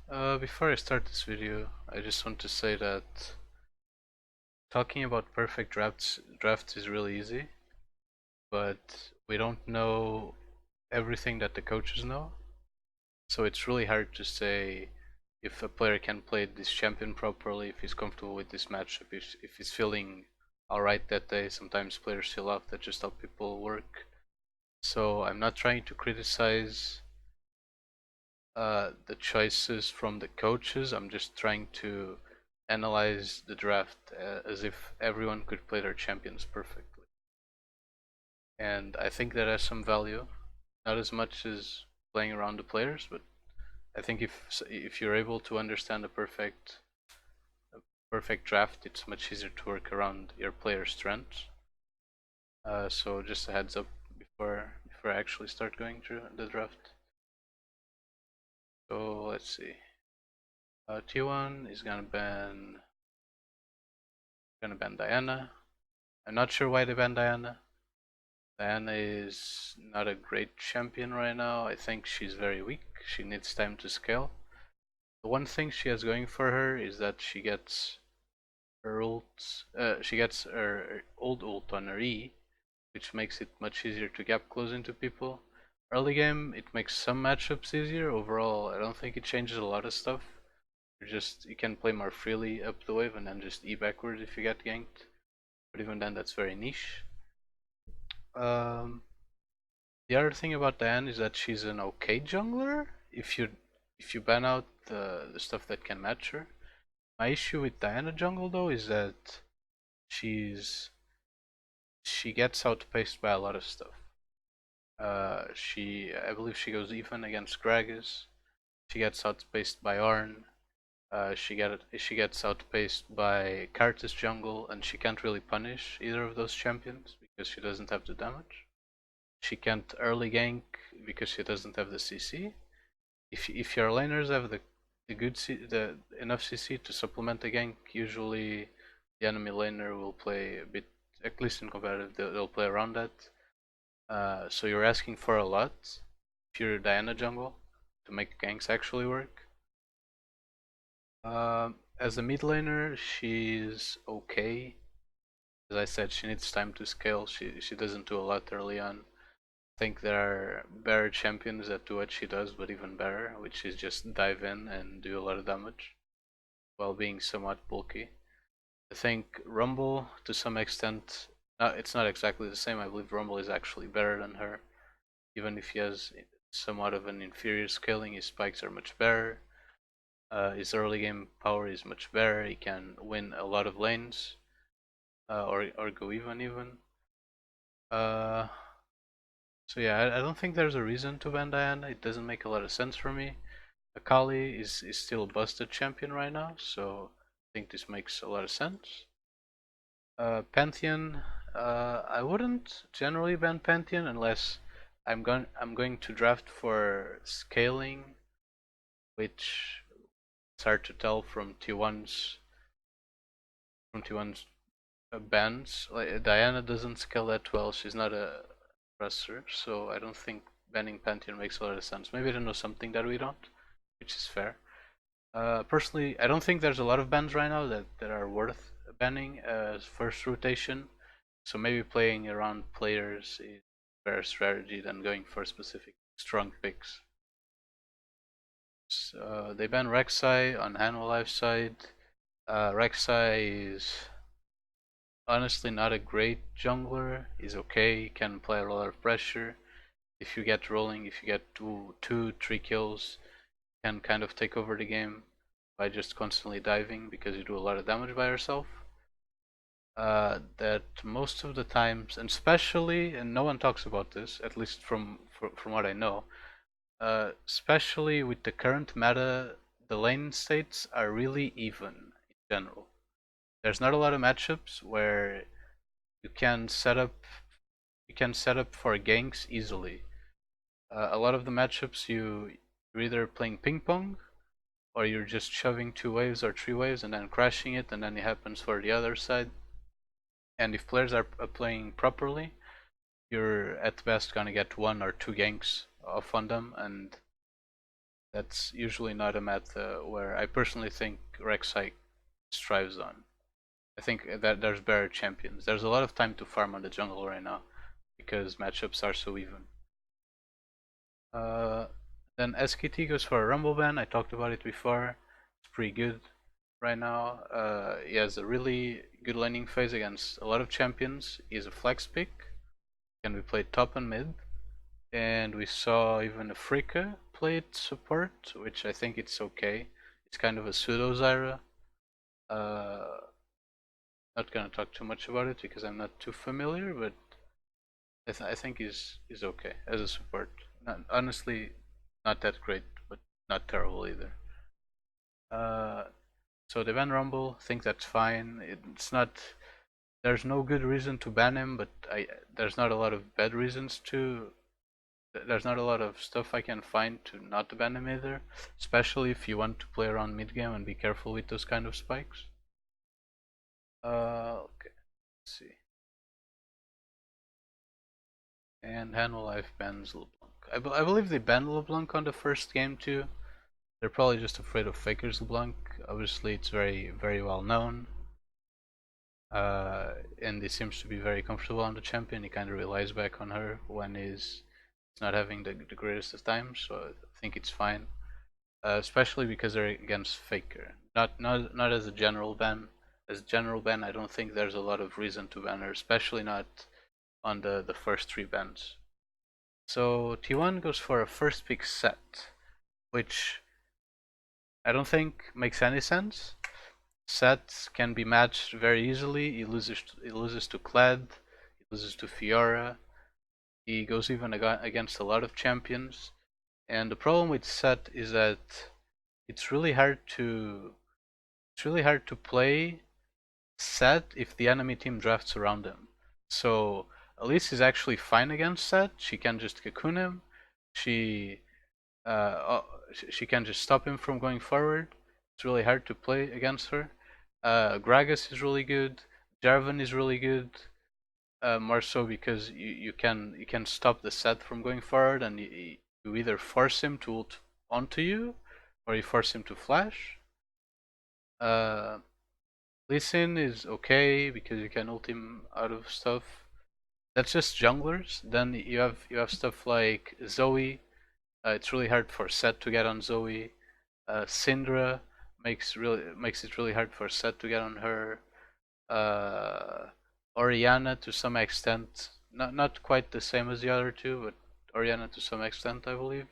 Before I start this video, I just want to say that talking about perfect drafts is really easy, but we don't know everything that the coaches know. So it's really hard to say if a player can play this champion properly, if he's comfortable with this matchup, if he's feeling alright that day. Sometimes players feel off, that just how people work. So I'm not trying to criticize the choices from the coaches. I'm just trying to analyze the draft as if everyone could play their champions perfectly. And I think that has some value, not as much as playing around the players, but I think if you're able to understand a perfect draft, it's much easier to work around your player's strengths. So just a heads up before I actually start going through the draft. So let's see. T1 is gonna ban Diana. I'm not sure why they banned Diana. Diana is not a great champion right now. I think she's very weak. She needs time to scale. The one thing she has going for her is that she gets her old ult on her E, which makes it much easier to gap close into people. Early game, it makes some matchups easier. Overall, I don't think it changes a lot of stuff. You can play more freely up the wave and then just E backwards if you get ganked. But even then, that's very niche. Um, the other thing about Diane is that she's an okay jungler if you ban out the stuff that can match her. My issue with Diana jungle though is that she's she gets outpaced by a lot of stuff. I believe she goes even against Gragas. She gets outpaced by Arn. She gets outpaced by Karthus jungle, and she can't really punish either of those champions because she doesn't have the damage. She can't early gank because she doesn't have the CC. If your laners have the enough CC to supplement the gank, usually the enemy laner will play a bit, at least in competitive, they'll play around that. So you're asking for a lot if you're Diana jungle to make ganks actually work. As a mid laner, she's okay. As I said, she needs time to scale. She doesn't do a lot early on. I think there are better champions that do what she does, but even better, which is just dive in and do a lot of damage while being somewhat bulky. I think Rumble, to some extent, it's not exactly the same. I believe Rumble is actually better than her. Even if he has somewhat of an inferior scaling, his spikes are much better. His early game power is much better. He can win a lot of lanes, or go even. Uh, so yeah, I don't think there's a reason to ban Diana. It doesn't make a lot of sense for me. Akali is still a busted champion right now, so I think this makes a lot of sense. Pantheon, I wouldn't generally ban Pantheon unless I'm going to draft for scaling, which it's hard to tell from T1's bans. Like Diana doesn't scale that well. She's not a presser, so I don't think banning Pantheon makes a lot of sense. Maybe they know something that we don't, which is fair. Personally, I don't think there's a lot of bans right now that are worth banning as first rotation. So maybe playing around players is a better strategy than going for specific strong picks. So, they ban Rek'Sai on Hanwha side. Rek'Sai is honestly not a great jungler. He's okay, he can play a lot of pressure. If you get rolling, if you get two, 3 kills, you can kind of take over the game by just constantly diving because you do a lot of damage by yourself. That most of the times, and especially, and no one talks about this, at least from what I know, especially with the current meta, the lane states are really even in general. There's not a lot of matchups where you can set up you can set up for ganks easily. A lot of the matchups you're either playing ping pong or you're just shoving 2 waves or 3 waves and then crashing it, and then it happens for the other side. And if players are playing properly, you're at best gonna get 1 or 2 ganks off on them, and That's usually not a meta where I personally think Rek'Sai strives on. I think that there's better champions. There's a lot of time to farm on the jungle right now because matchups are so even. Uh, then SKT goes for a Rumble ban. I talked about it before. It's pretty good right now. He has a really good laning phase against a lot of champions. He's a flex pick. Can be played top and mid. And we saw even Afrika played support, which I think it's okay. It's kind of a pseudo Zyra. Uh, not gonna talk too much about it because I'm not too familiar, but I think he's okay as a support. Honestly, not that great, but not terrible either. Uh, so they ban Rumble. Think that's fine. It's not. There's no good reason to ban him, but there's not a lot of bad reasons to. There's not a lot of stuff I can find to not ban him either, especially if you want to play around mid game and be careful with those kind of spikes. Okay, let's see. And Handle Life bans LeBlanc. I believe they banned LeBlanc on the first game too. They're probably just afraid of Faker's LeBlanc. Obviously, it's very well known. And he seems to be very comfortable on the champion. He kind of relies back on her when he's not having the greatest of times, so I think it's fine. Especially because they're against Faker. Not as a general ban. As a general ban, I don't think there's a lot of reason to ban her, especially not on the first three bans. So T1 goes for a first pick set, which I don't think makes any sense. Set can be matched very easily. He loses to Kled, he loses to Fiora. He goes even against a lot of champions. And the problem with Set is that it's really hard to play Set if the enemy team drafts around him. So Elise is actually fine against Set. She can just cocoon him. She uh, she can just stop him from going forward. It's really hard to play against her. Gragas is really good. Jarvan is really good. More so because you can stop the Set from going forward, and you either force him to ult onto you, or you force him to flash. Uh, Lee Sin is okay because you can ult him out of stuff. That's just junglers. Then you have stuff like Zoe. It's really hard for Set to get on Zoe. Syndra makes it really hard for Set to get on her. Uh, Oriana to some extent, not quite the same as the other two, but Oriana to some extent, I believe.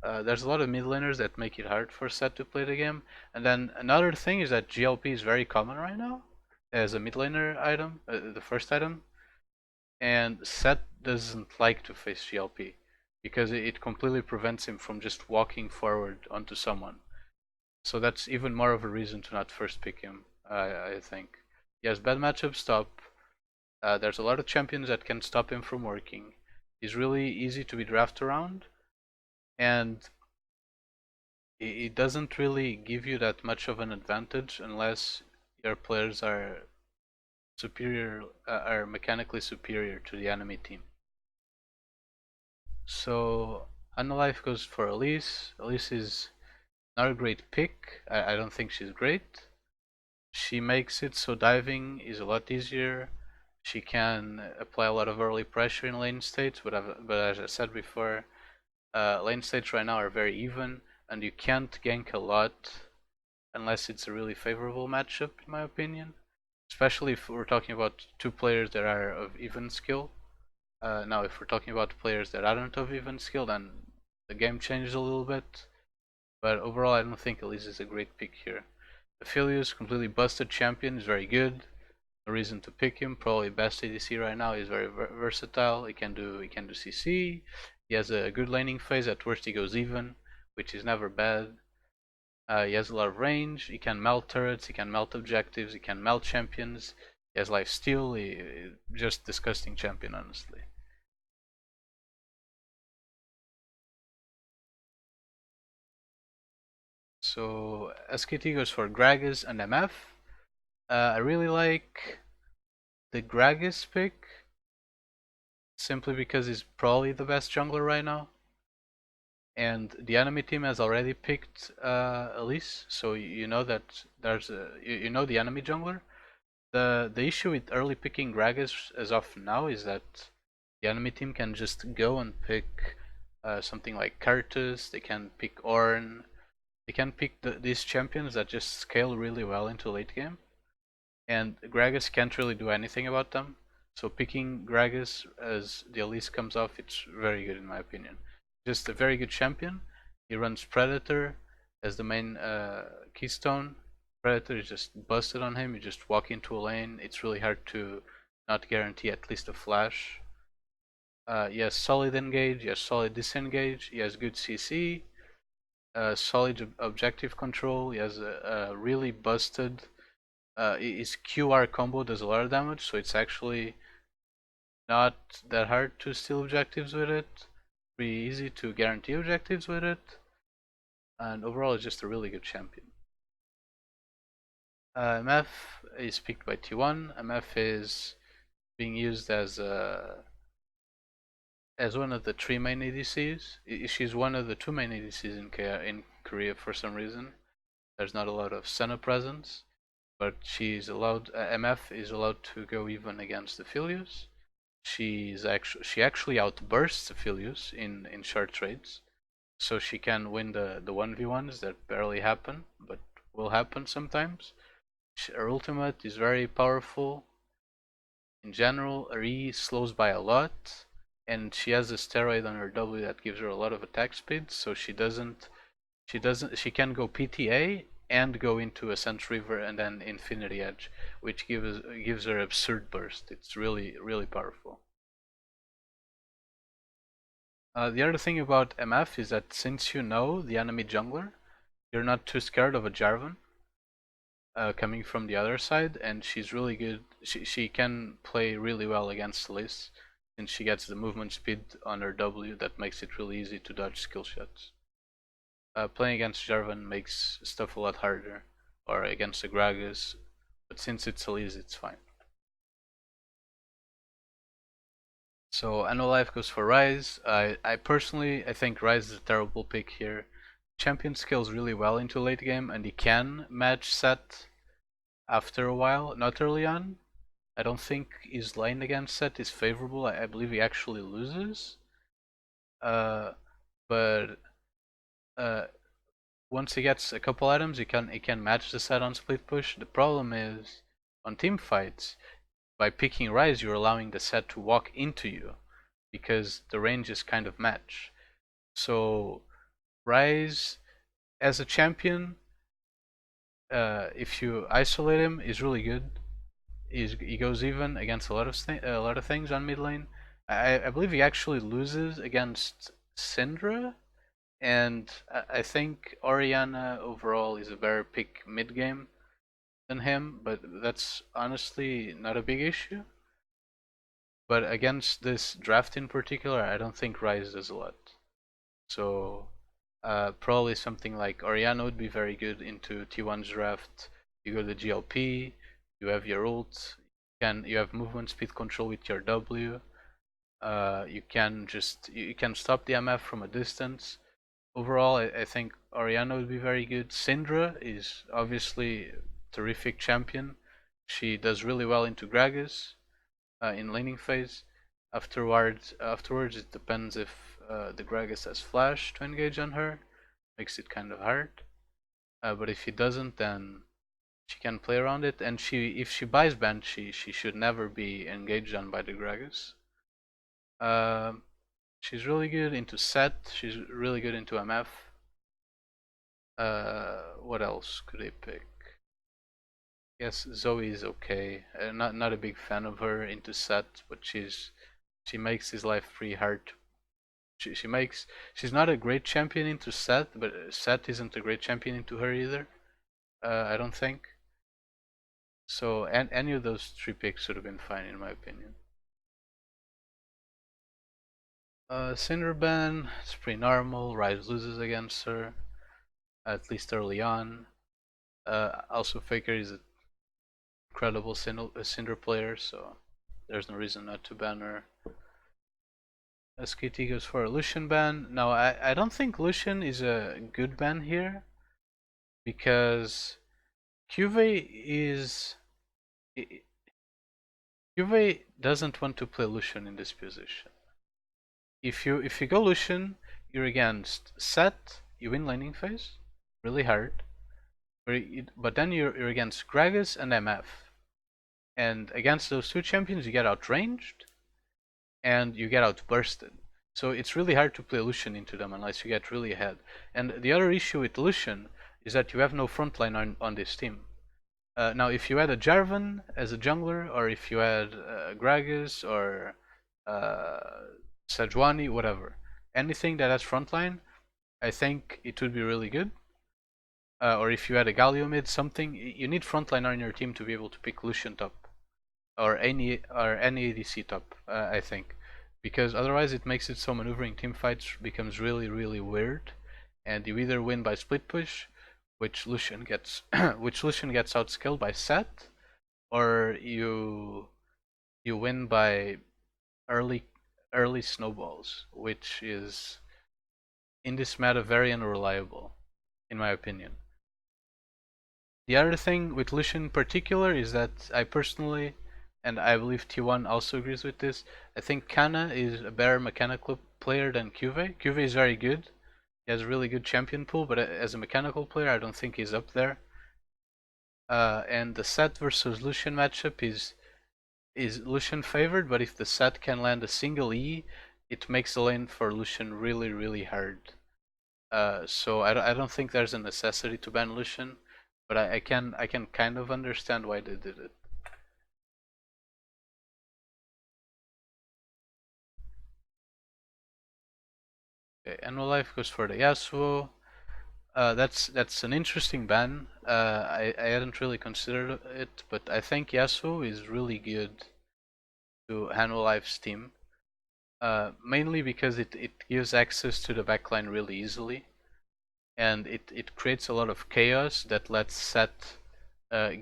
There's a lot of mid laners that make it hard for Set to play the game. And then another thing is that GLP is very common right now as a mid laner item, the first item. And Set doesn't like to face GLP because it completely prevents him from just walking forward onto someone. So that's even more of a reason to not first pick him, I think. He has bad matchup stop. There's a lot of champions that can stop him from working. He's really easy to be drafted around, and it doesn't really give you that much of an advantage unless your players are are mechanically superior to the enemy team. So Unalive goes for Elise. Elise is not a great pick. I don't think she's great. She makes it so diving is a lot easier. She can apply a lot of early pressure in lane states, but as I said before, lane states right now are very even, and you can't gank a lot unless it's a really favorable matchup, in my opinion. Especially if we're talking about two players that are of even skill. Now, if we're talking about players that aren't of even skill, then the game changes a little bit. But overall, I don't think Elise is a great pick here. Aphelios, completely busted champion, is very good. No reason to pick him. Probably best ADC right now. He's very versatile. He can do CC. He has a good laning phase. At worst, he goes even, which is never bad. He has a lot of range. He can melt turrets. He can melt objectives. He can melt champions. He has life steal. Just disgusting champion, honestly. So SKT goes for Gragas and MF. I really like the Gragas pick simply because he's probably the best jungler right now. and the enemy team has already picked Elise, so you know that you know the enemy jungler. The issue with early picking Gragas as of now is that the enemy team can just go and pick something like Kartus. They can pick Ornn. They can pick these champions that just scale really well into late game, and Gragas can't really do anything about them. So picking Gragas as the Elise comes off, it's very good in my opinion. Just a very good champion. He runs Predator as the main keystone. Predator is just busted on him. You just walk into a lane. It's really hard to not guarantee at least a flash. He has solid engage. He has solid disengage. He has good CC. Solid objective control. He has a really busted. His QR combo does a lot of damage, so it's actually not that hard to steal objectives with it. Pretty easy to guarantee objectives with it, and overall it's just a really good champion. MF is picked by T1. MF is being used as one of the 3 main ADCs. She's one of the 2 main ADCs in Korea for some reason. There's not a lot of Senna presence, but she's allowed. MF is allowed to go even against Aphelios. She actually outbursts Aphelios in short trades, so she can win the 1v1s that barely happen, but will happen sometimes. Her ultimate is very powerful. In general, her E slows by a lot, and she has a steroid on her W that gives her a lot of attack speed, so she can go PTA and go into a Ascent River and then Infinity Edge, which gives her absurd burst. It's really powerful. The other thing about MF is that since you know the enemy jungler, you're not too scared of a Jarvan coming from the other side, and she's really good. She can play really well against Liz, since she gets the movement speed on her W that makes it really easy to dodge skill shots. Playing against Jarvan makes stuff a lot harder, or against the Gragas, but since it's Elise, it's fine. So Life goes for Ryze. I personally think Ryze is a terrible pick here. Champion scales really well into late game, and he can match Set after a while, not early on. I don't think his lane against Set is favorable. I believe he actually loses. But once he gets a couple items, he can match the Set on split push. The problem is on team fights, by picking Ryze, you're allowing the Set to walk into you, because the range is kind of match. So Ryze as a champion, if you isolate him, is really good. He goes even against a lot of things on mid lane. I believe he actually loses against Syndra, and I think Orianna overall is a better pick mid game than him, but that's honestly not a big issue. But against this draft in particular, I don't think Ryze does a lot. So probably something like Orianna would be very good into T1's draft. You go to GLP, you have your ult, you have movement speed control with your W. You can stop the MF from a distance. Overall, I think Orianna would be very good. Syndra is obviously a terrific champion. She does really well into Gragas in laning phase. Afterwards, it depends if the Gragas has flash to engage on her. Makes it kind of hard. But if he doesn't, then she can play around it. And if she buys band, she should never be engaged on by the Gragas. She's really good into Set. She's really good into MF. What else could I pick? Yes, Zoe is okay. Not a big fan of her into Set, but she makes his life pretty hard. She's not a great champion into Set, but Set isn't a great champion into her either. I don't think. So any of those 3 picks would have been fine in my opinion. Cinderban, it's pretty normal. Ryze loses against her, at least early on. Also, Faker is an incredible Cinder player, so there's no reason not to ban her. SKT goes for a Lucian ban. Now, I don't think Lucian is a good ban here because Juve is. Juve doesn't want to play Lucian in this position. If you go Lucian, you're against Set, you win laning phase, really hard. But then you're against Gragas and MF. And against those two champions, you get outranged and you get outbursted. So it's really hard to play Lucian into them unless you get really ahead. And the other issue with Lucian is that you have no frontline on this team. Now, if you had a Jarvan as a jungler, or if you had Gragas or Sejuani, whatever, anything that has frontline, I think it would be really good. Or if you had a Galio mid, something, you need frontline on your team to be able to pick Lucian top or any ADC top. I think, because otherwise it makes it so maneuvering team fights becomes really weird, and you either win by split push, which Lucian gets outskilled by Set, or you win by early snowballs, which is in this meta very unreliable, in my opinion. The other thing with Lucian in particular is that I personally, and I believe T1 also agrees with this, I think Kana is a better mechanical player than Cuve. Cuve is very good. He has a really good champion pool, but as a mechanical player, I don't think he's up there. And the Set versus Lucian matchup is Lucian favored, but if the Set can land a single E, it makes the lane for Lucian really hard. So I don't think there's a necessity to ban Lucian, but I can kind of understand why they did it. Okay, Annual Life goes for the Yasuo. That's an interesting ban. I hadn't really considered it, but I think Yasuo is really good to Annual Life's team. Mainly because it gives access to the backline really easily, and it creates a lot of chaos that lets Set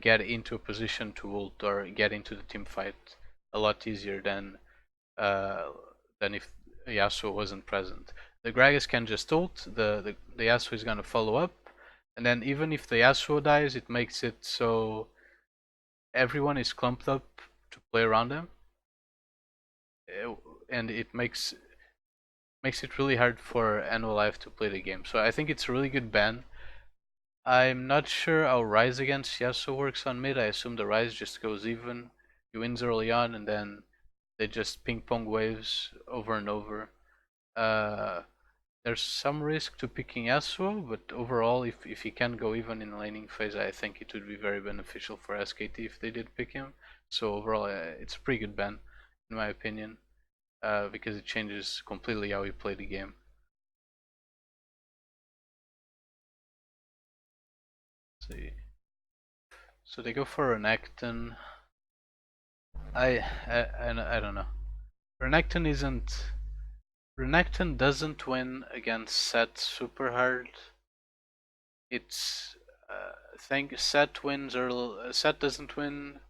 get into a position to ult or get into the team fight a lot easier than if Yasuo wasn't present. The Gragas can just ult, the Yasuo is gonna follow up, and then even if the Yasuo dies, it makes it so everyone is clumped up to play around him, and it makes it really hard for Annual Life to play the game. So I think it's a really good ban. I'm not sure how Rise against Yasuo works on mid. I assume the Rise just goes even. He wins early on, and then they just ping pong waves over and over. There's some risk to picking Yasuo, but overall, if he can go even in the laning phase, I think it would be very beneficial for SKT if they did pick him. So overall, it's a pretty good ban, in my opinion, because it changes completely how we play the game. Let's see. So they go for Renekton. I don't know. Renekton doesn't win against Set super hard. It's I think Set wins early. Set doesn't win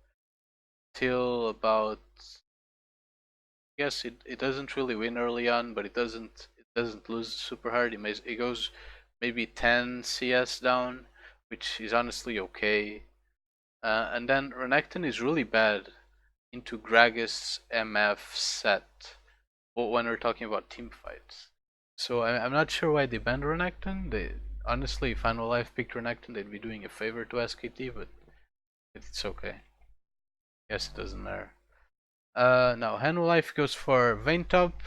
till about. Yes, it doesn't really win early on, but it doesn't lose super hard. It goes maybe 10 CS down, which is honestly okay. And then Renekton is really bad into Gragas MF Set when we're talking about team fights. So I'm not sure why they banned Renekton. Honestly, if Annual Life picked Renekton, they'd be doing a favor to SKT, but it's okay. Yes, it doesn't matter. Now Annual Life goes for Vayne Top,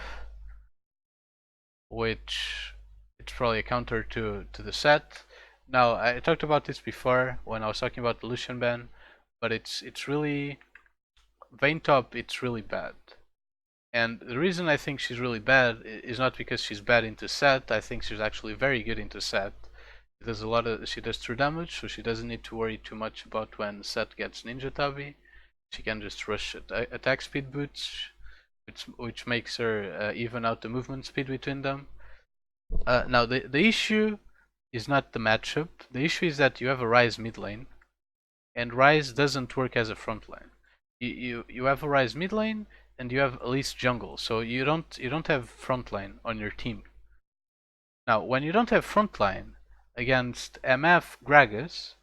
which it's probably a counter to the Set. Now I talked about this before when I was talking about the Lucian ban, but it's really Vayne Top. It's really bad. And the reason I think she's really bad is not because she's bad into Set. I think she's actually very good into Set. She does true damage, so she doesn't need to worry too much about when Set gets Ninja Tabi. She can just rush attack speed boots, which makes her even out the movement speed between them. Now the issue is not the matchup. The issue is that you have a Ryze mid lane, and Ryze doesn't work as a front line. You have a Ryze mid lane, and you have Elise jungle, so you don't have frontline on your team. Now, when you don't have frontline against MF, Gragas,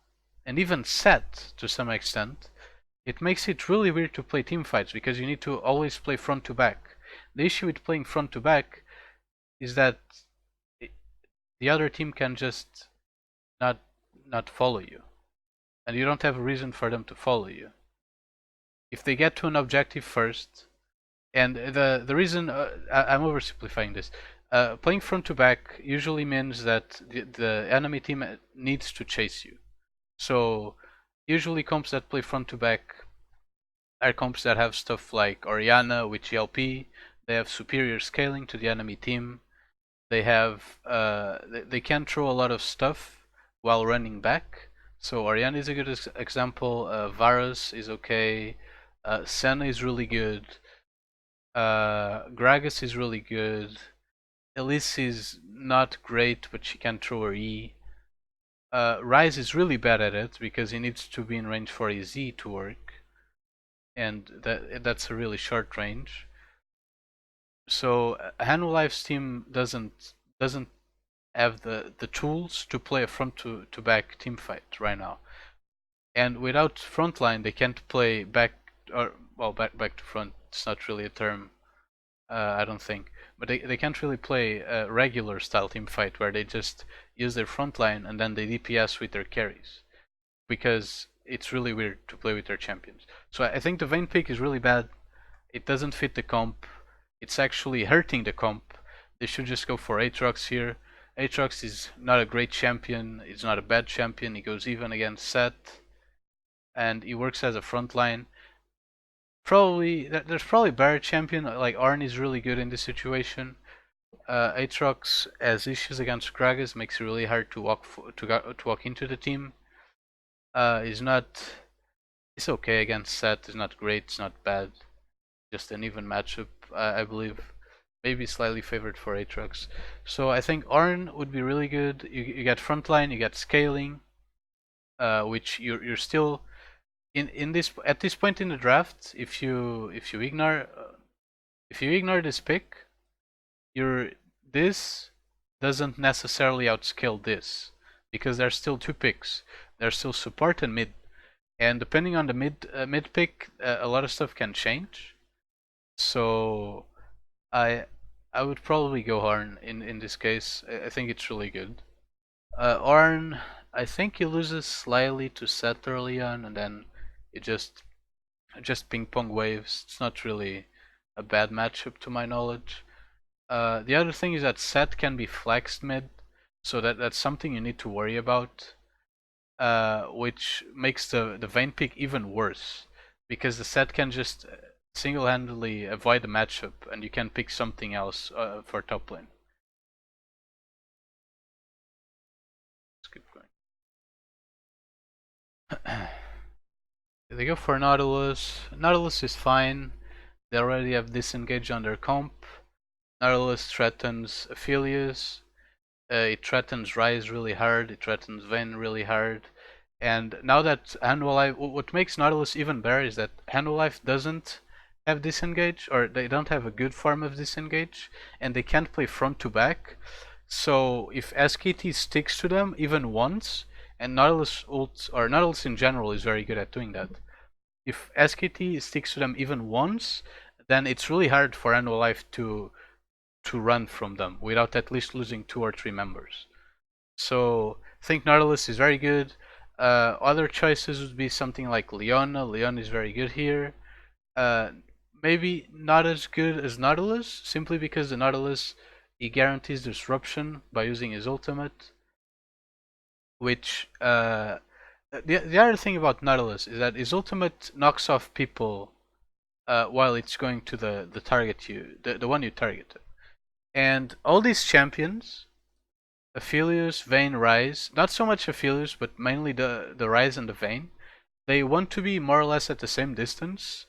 and even Set to some extent, it makes it really weird to play team fights because you need to always play front to back. The issue with playing front to back is that the other team can just not not follow you, and you don't have a reason for them to follow you. If they get to an objective first, and the reason I'm oversimplifying this, playing front to back usually means that the enemy team needs to chase you. So usually comps that play front to back are comps that have stuff like Orianna with GLP. They have superior scaling to the enemy team. They have they can throw a lot of stuff while running back. So Orianna is a good example. Varus is okay. Senna is really good. Gragas is really good. Elise is not great, but she can throw her E. Ryze is really bad at it because he needs to be in range for his E to work, and that's a really short range. So Hanwolife's team doesn't have the tools to play a front to back team fight right now, and without frontline they can't play back or well back to front. It's not really a term, I don't think, but they can't really play a regular style team fight where they just use their frontline and then they DPS with their carries, because it's really weird to play with their champions. So I think the Vayne pick is really bad. It doesn't fit the comp. It's actually hurting the comp. They should just go for Aatrox here. Aatrox is not a great champion. He's not a bad champion. He goes even against Set, and he works as a frontline. There's probably better champion like Arn is really good in this situation. Aatrox has issues against Gragas, makes it really hard to walk into the team. He's not. It's okay against Set. It's not great. It's not bad. Just an even matchup, I believe. Maybe slightly favored for Aatrox. So I think Arn would be really good. You get frontline, you get scaling, which you're still in this at this point in the draft. If you ignore this pick, your this doesn't necessarily outscale this because there's still two picks. There's still support and mid, and depending on the mid pick, a lot of stuff can change. So I I would probably go Arn in this case. I think it's really good. Arn, I think he loses slightly to Set early on, and then it just ping pong waves. It's not really a bad matchup to my knowledge. The other thing is that Set can be flexed mid, so that's something you need to worry about, which makes the Vayne pick even worse, because the Set can just single-handedly avoid the matchup, and you can pick something else for top lane. Let's keep going. They go for Nautilus. Nautilus is fine. They already have disengage on their comp. Nautilus threatens Aphelios. It threatens Ryze really hard. It threatens Vayne really hard. And now that Hanwolife, what makes Nautilus even better is that Hanwolife doesn't have disengage, or they don't have a good form of disengage, and they can't play front to back. So if SKT sticks to them even once, and Nautilus ult, or Nautilus in general is very good at doing that. If SKT sticks to them even once, then it's really hard for Hanwolife to run from them without at least losing 2 or 3 members. So I think Nautilus is very good. Other choices would be something like Leona. Leona is very good here. Maybe not as good as Nautilus, simply because the Nautilus, he guarantees disruption by using his ultimate. Which the other thing about Nautilus is that his ultimate knocks off people while it's going to the target the one you targeted. And all these champions, Aphelios, Vayne, Ryze, not so much Aphelios, but mainly the Ryze and the Vayne, they want to be more or less at the same distance.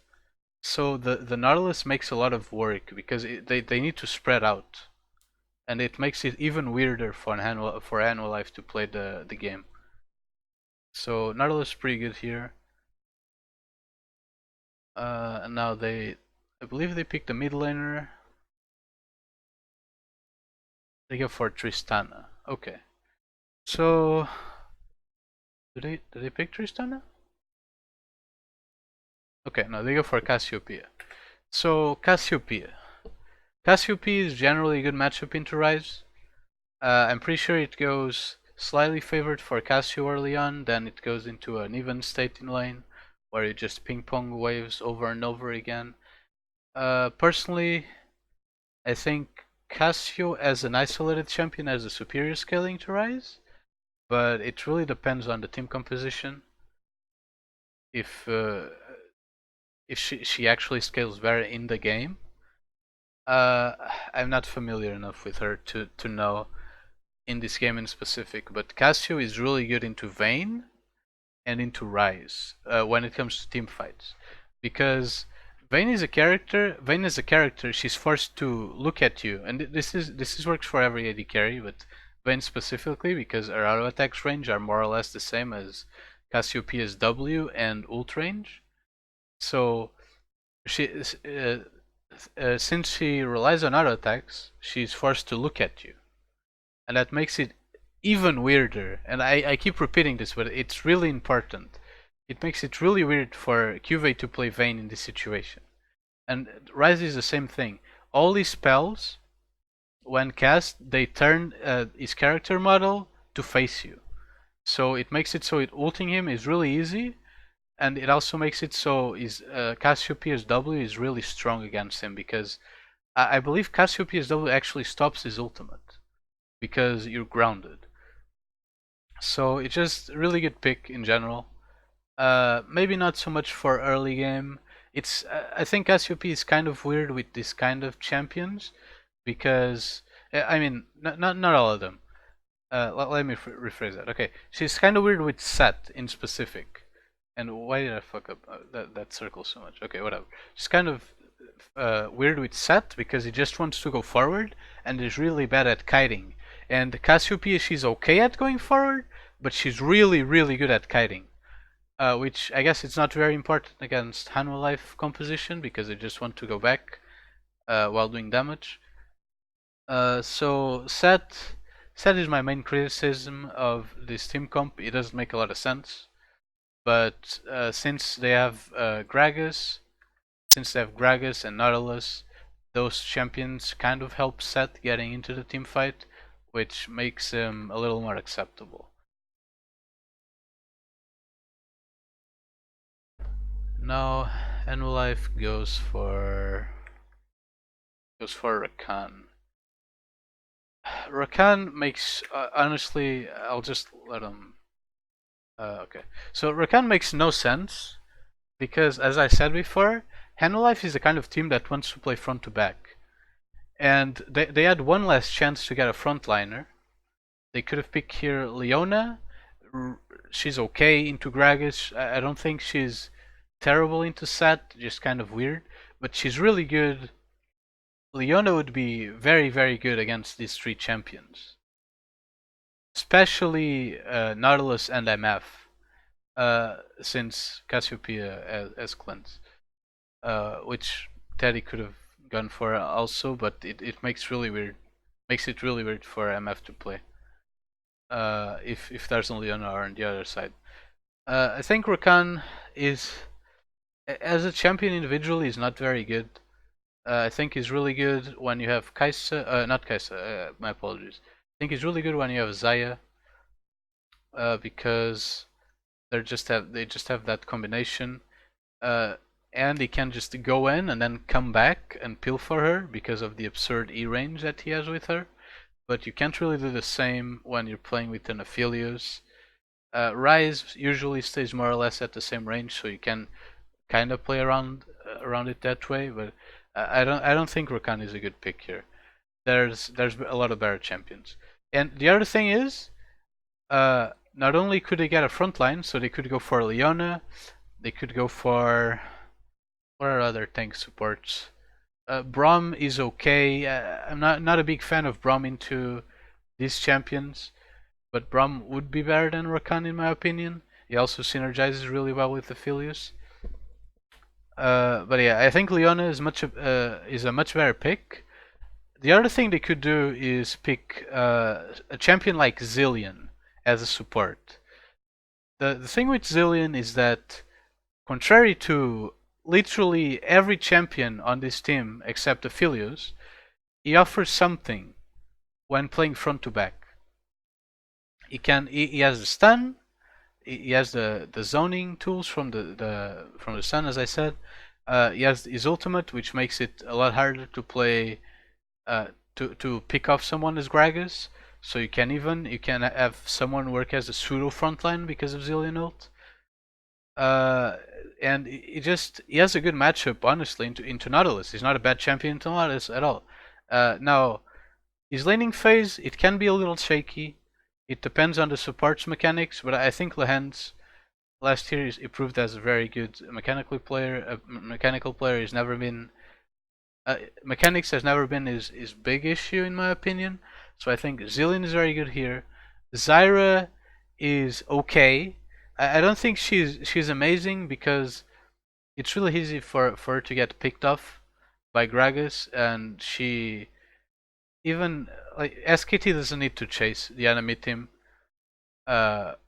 So the Nautilus makes a lot of work because they need to spread out, and it makes it even weirder for Hanwolife to play the game. So Nautilus is pretty good here. And now they I believe they picked a mid laner. They go for Tristana. Okay. So did they pick Tristana? Okay, no, they go for Cassiopeia. So Cassiopeia. Cassiopeia is generally a good matchup into Rise. I'm pretty sure it goes slightly favored for Cassio early on, then it goes into an even state in lane, where you just ping pong waves over and over again. Personally, I think Cassio as an isolated champion has a superior scaling to Rise, but it really depends on the team composition. If she actually scales better in the game, I'm not familiar enough with her to know in this game in specific. But Cassio is really good into Vayne and into Rise when it comes to team fights, because Vayne is a character. Vayne is a character. She's forced to look at you, and this works for every AD carry, but Vayne specifically because her auto attacks range are more or less the same as Cassiopeia's W and ult range. So she, since she relies on auto attacks, she's forced to look at you, and that makes it even weirder. And I keep repeating this, but it's really important. It makes it really weird for Cuvee to play Vayne in this situation. And Rise is the same thing. All these spells, when cast, they turn his character model to face you. So it makes it so ulting him is really easy, and it also makes it so his Cassiopeia's W is really strong against him, because I believe Cassiopeia's W actually stops his ultimate because you're grounded. So it's just a really good pick in general. Maybe not so much for early game. It's I think Cassiopeia is kind of weird with this kind of champions, because I mean not all of them. Let me rephrase that. Okay, she's kind of weird with Set in specific. And why did I fuck up that circle so much? Okay, whatever. She's kind of weird with Set because he just wants to go forward and is really bad at kiting. And Cassiopeia, she's okay at going forward, but she's really, really good at kiting. Which I guess it's not very important against Hanwha Life composition because they just want to go back while doing damage. So Set is my main criticism of this team comp. It doesn't make a lot of sense. But since they have Gragas, and Nautilus, those champions kind of help Set getting into the team fight, which makes him a little more acceptable. Now, Life goes for Rakan. Rakan makes honestly, I'll just let him. Okay, so Rakan makes no sense because, as I said before, Life is the kind of team that wants to play front to back, and they had one last chance to get a frontliner. They could have picked here Leona. She's okay into Gragas. I don't think she's terrible into Set, just kind of weird, but she's really good. Leona would be very, very good against these three champions, especially Nautilus and MF, since Cassiopeia as cleanse, which Teddy could have gone for also, but it makes it really weird for MF to play. If there's only Leona on the other side. I think Rakan is, as a champion individually, is not very good. I think he's really good when you have Kaisa, not Kaisa, my apologies. I think he's really good when you have Zaya, because they just have that combination, and he can just go in and then come back and peel for her because of the absurd E range that he has with her. But you can't really do the same when you're playing with an Aphelios. Rise usually stays more or less at the same range, so you can kind of play around it that way. But I don't think Rakan is a good pick here. There's a lot of better champions. And the other thing is, not only could they get a frontline, so they could go for Leona, they could go for, what are other tank supports? Braum is okay. I'm not a big fan of Braum into these champions, but Braum would be better than Rakan in my opinion. He also synergizes really well with Aphelios. But yeah, I think Leona is a much better pick. The other thing they could do is pick a champion like Zillion as a support. The thing with Zillion is that, contrary to literally every champion on this team except Aphelios, he offers something when playing front to back. He has the stun, he has the zoning tools from the stun, as I said. He has his ultimate, which makes it a lot harder to play to pick off someone as Gragas. So you can have someone work as a pseudo frontline because of Zillion ult. Uh, and he has a good matchup, honestly, into Nautilus. He's not a bad champion into Nautilus at all. Now his laning phase, it can be a little shaky. It depends on the support's mechanics, but I think Lehends last year he proved as a very good mechanical player. Mechanical player. He's never been mechanics has never been his big issue in my opinion. So I think Zillion is very good here. Zyra is okay. I don't think she's amazing because it's really easy for her to get picked off by Gragas, and she even like SKT doesn't need to chase the enemy team,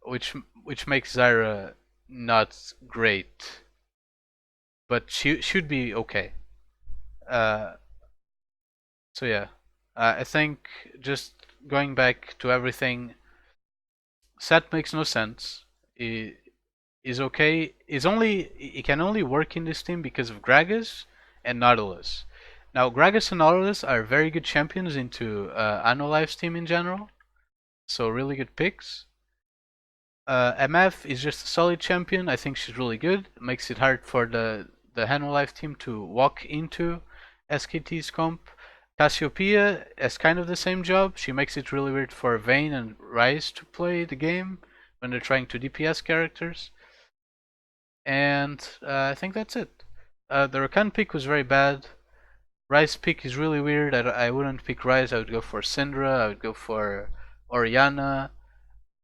which makes Zyra not great, but she should be okay. Uh, so yeah, I think just going back to everything, Set makes no sense. It is okay. It can only work in this team because of Gragas and Nautilus. Now Gragas and Nautilus are very good champions into Anolife's team in general, so really good picks. MF is just a solid champion. I think she's really good. It makes it hard for the Hanolife team to walk into SKT's comp. Cassiopeia has kind of the same job. She makes it really weird for Vayne and Ryze to play the game when they're trying to DPS characters. And I think that's it. The Rakan pick was very bad. Ryze pick is really weird. I wouldn't pick Ryze. I would go for Syndra. I would go for Orianna.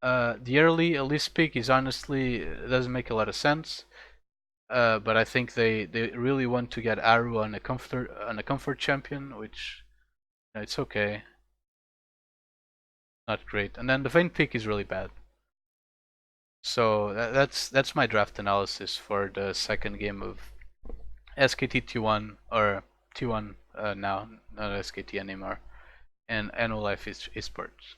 The early Elise pick is honestly doesn't make a lot of sense. But I think they really want to get Aru on a comfort champion, which it's okay, not great. And then the Vayne pick is really bad. So that's my draft analysis for the second game of SKT T1 or T1 now, not SKT anymore, and Life Esports.